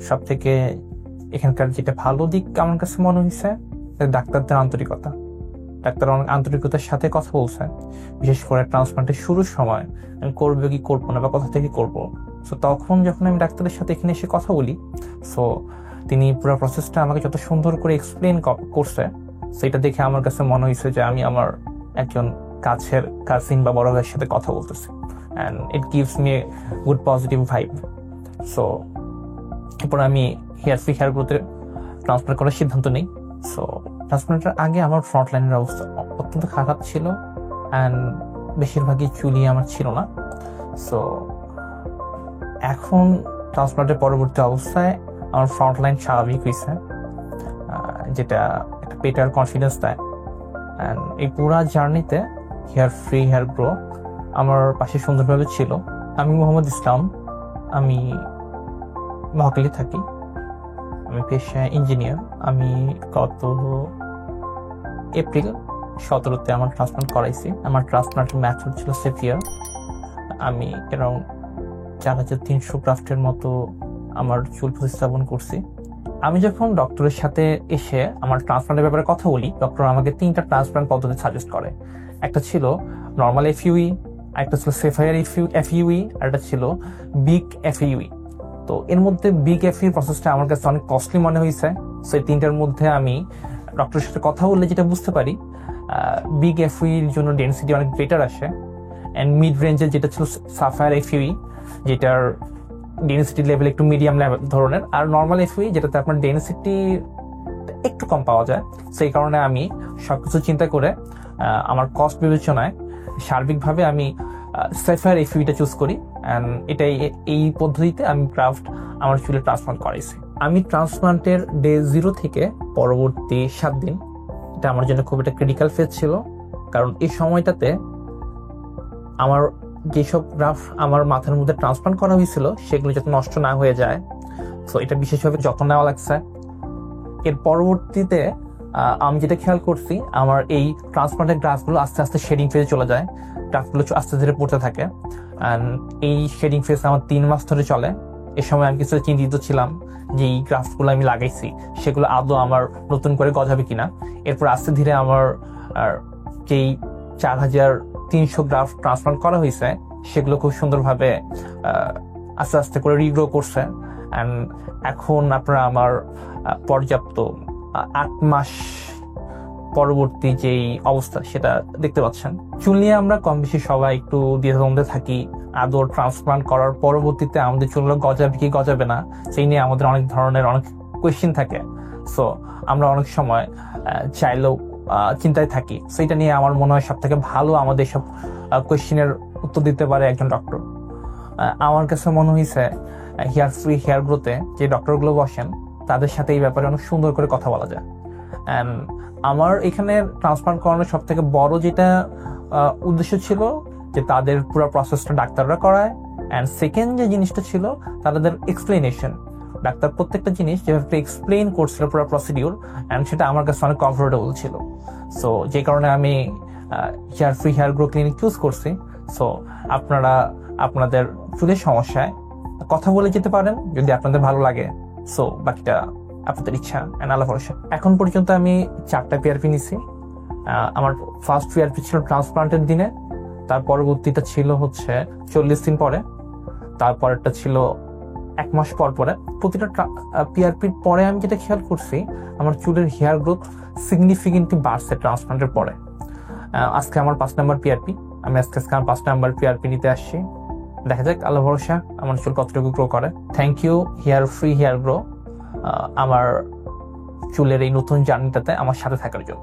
সব থেকে এখানকার যেটা ভালো দিক আমার কাছে মনে হয়েছে ডাক্তারদের আন্তরিকতা। ডাক্তার অনেক আন্তরিকতার সাথে কথা বলছেন, বিশেষ করে ট্রান্সপ্লান্টের শুরুর সময় আমি করবো কি করবো না বা কোথা থেকে করবো। সো তখন যখন আমি ডাক্তারের সাথে এখানে এসে কথা বলি, সো তিনি পুরো প্রসেসটা আমাকে যত সুন্দর করে এক্সপ্লেন করছে, সেটা দেখে আমার কাছে মনে হয়েছে যে আমি আমার একজন কাছের কাজিন বা বড় ভাইয়ের সাথে কথা বলতেছি, and it gives me good positive vibe. So এরপর আমি হেয়ার গ্রোথে ট্রান্সপ্লান্ট করার সিদ্ধান্ত নিই। সো ট্রান্সপ্লান্টের আগে আমার ফ্রন্ট লাইনের অবস্থা অত্যন্ত খারাপ ছিল, অ্যান্ড বেশিরভাগই চুলি আমার ছিল না। সো এখন ট্রান্সপ্লান্টের পরবর্তী অবস্থায় আমার ফ্রন্ট লাইন স্বাভাবিক হয়েছে, যেটা একটা বেটার কনফিডেন্স দেয়। অ্যান্ড এই পুরা জার্নিতে হেয়ার গ্রো আমার পাশে সুন্দরভাবে ছিল। আমি মোহাম্মদ ইসলাম, আমি মহাখালী থাকি, আমি পেশায় ইঞ্জিনিয়ার। আমি গত এপ্রিল 17-তে আমার ট্রান্সপ্লান্ট করাইছি। আমার ট্রান্সপ্লান্টের মেথড ছিল সেভিয়ার। আমি এরকম 4300 গ্রাফটের মতো আমার চুল প্রতিস্থাপন করছি। আমি যখন ডক্টরের সাথে এসে আমার ট্রান্সপ্লান্টের ব্যাপারে কথা বলি, ডক্টর আমাকে 3টা ট্রান্সপ্লান্ট পদ্ধতি সাজেস্ট করে। একটা ছিল নর্মাল এফইউই, একটা ছিল সেফায়ার এফইউই, আর একটা ছিল বিগ এফইউই। তো এর মধ্যে বিগ এফইউই প্রসেসটা আমার কাছে অনেক কস্টলি মনে হয়েছে। সেই 3টার মধ্যে আমি ডক্টরের সাথে কথা বললে যেটা বুঝতে পারি, বিগ এফইউইর জন্য ডেন্সিটি অনেক বেটার আসে, অ্যান্ড মিড রেঞ্জের যেটা ছিল সাফায়ার এফইউই, যেটার ডেন্সিটি লেভেল একটু মিডিয়াম লেভেল ধরনের, আর নর্মাল এফইউই যেটাতে আপনার ডেন্সিটি একটু কম পাওয়া যায়। সেই কারণে আমি সবকিছু চিন্তা করে আমার কস্ট বিবেচনায় সার্বিকভাবে আমি সেফায়ার এফইউইটা চুজ করি, অ্যান্ড এই পদ্ধতিতে আমি গ্রাফট আমার চুলে ট্রান্সপ্লান্ট করাইছি। আমি ট্রান্সপ্লান্টের ডে 0 থেকে পরবর্তী 7 দিন, এটা আমার জন্য খুব একটা ক্রিটিক্যাল ফেজ ছিল, কারণ এই সময়টাতে আমার যেসব গ্রাফ আমার মাথার মধ্যে ট্রান্সপ্লান্ট করা হয়েছিল সেগুলো যাতে নষ্ট না হয়ে যায়, সো এটা বিশেষভাবে যত্ন নেওয়া লাগছে। এর পরবর্তীতে আমি যেটা খেয়াল করছি, আমার এই ট্রান্সপ্লান্টের গ্রাফগুলো আস্তে আস্তে শেডিং ফেজে চলে যায়, গ্রাফগুলো আস্তে ধীরে পড়তে থাকে, অ্যান্ড এই শেডিং ফেজ আমার 3 মাস ধরে চলে। এ সময় আমি কিছু চিন্তিত ছিলাম যে এই গ্রাফগুলো আমি লাগাইছি সেগুলো আদৌ আমার নতুন করে গজাবে কিনা। এরপর আস্তে ধীরে আমার যেই 4300 গ্রাফ ট্রান্সপ্লান্ট করা হয়েছে সেগুলো খুব সুন্দরভাবে আস্তে আস্তে করে রিগ্রো করছে, অ্যান্ড এখন আপনারা আমার পর্যাপ্ত 8 মাস পরবর্তী যেই অবস্থা সেটা দেখতে পাচ্ছেন। চুল নিয়ে আমরা কম বেশি সবাই একটু দ্বিধাদ্বন্দ্বে থাকি, আদৌ ট্রান্সপ্লান্ট করার পরবর্তীতে আমাদের চুলগুলো গজাবে কি গজাবে না, সেই নিয়ে আমাদের অনেক ধরনের অনেক কোয়েশ্চেন থাকে। সো আমরা অনেক সময় চাইলেও চিন্তায় থাকি। সেইটা নিয়ে আমার মনে হয় সব থেকে ভালো আমাদের সব কোয়েশ্চেনের উত্তর দিতে পারে একজন ডক্টর। আমার কাছে মনে হয়েছে হেয়ার গ্রোথে যে ডক্টরগুলো বসেন তাদের সাথে এই ব্যাপারে অনেক সুন্দর করে কথা বলা যায়। আমার এখানে ট্রান্সপ্লান্ট করানোর সব থেকে বড় যেটা উদ্দেশ্য ছিল যে তাদের পুরো প্রসেসটা ডাক্তাররা করায়, অ্যান্ড সেকেন্ড যে জিনিসটা ছিল তাদের এক্সপ্লেনেশন। ডাক্তার প্রত্যেকটা জিনিস যেভাবে এক্সপ্লেন করছিল পুরো প্রসিডিউর, অ্যান্ড সেটা আমার কাছে অনেক কমফোর্টেবল ছিল। সো যে কারণে আমি হেয়ার গ্রো ক্লিনিক চুজ করছি। সো আপনারা আপনাদের চুলের সমস্যায় কথা বলে যেতে পারেন যদি আপনাদের ভালো লাগে। সো বাকিটা আপনাদের ইচ্ছা, অ্যান্ড আল্লাহ ভরসা। এখন পর্যন্ত আমি 4টা পিআরপি নিছি। আমার ফার্স্ট পিআরপি ছিল ট্রান্সপ্লান্টের দিনে, তার পরবর্তীটা ছিল হচ্ছে 40 দিন পরে, তারপরেরটা ছিল 1 মাস পর পরে। প্রতিটা পিআরপির পরে আমি যেটা খেয়াল করছি, আমার চুলের হেয়ার গ্রোথ সিগনিফিকেন্টলি বাড়ছে ট্রান্সপ্লান্টের পরে। আজকে আমার 5 নাম্বার পিআরপি, আমি আজকে আমার 5 নাম্বার পিআরপি নিতে আসছি। দেখা যাক আল্লাহ ভরসা আমার চুল কতটুকু গ্রো করে। থ্যাংক ইউ হেয়ার গ্রো আমার চুলের এই নতুন জার্নিটাতে আমার সাথে থাকার জন্য।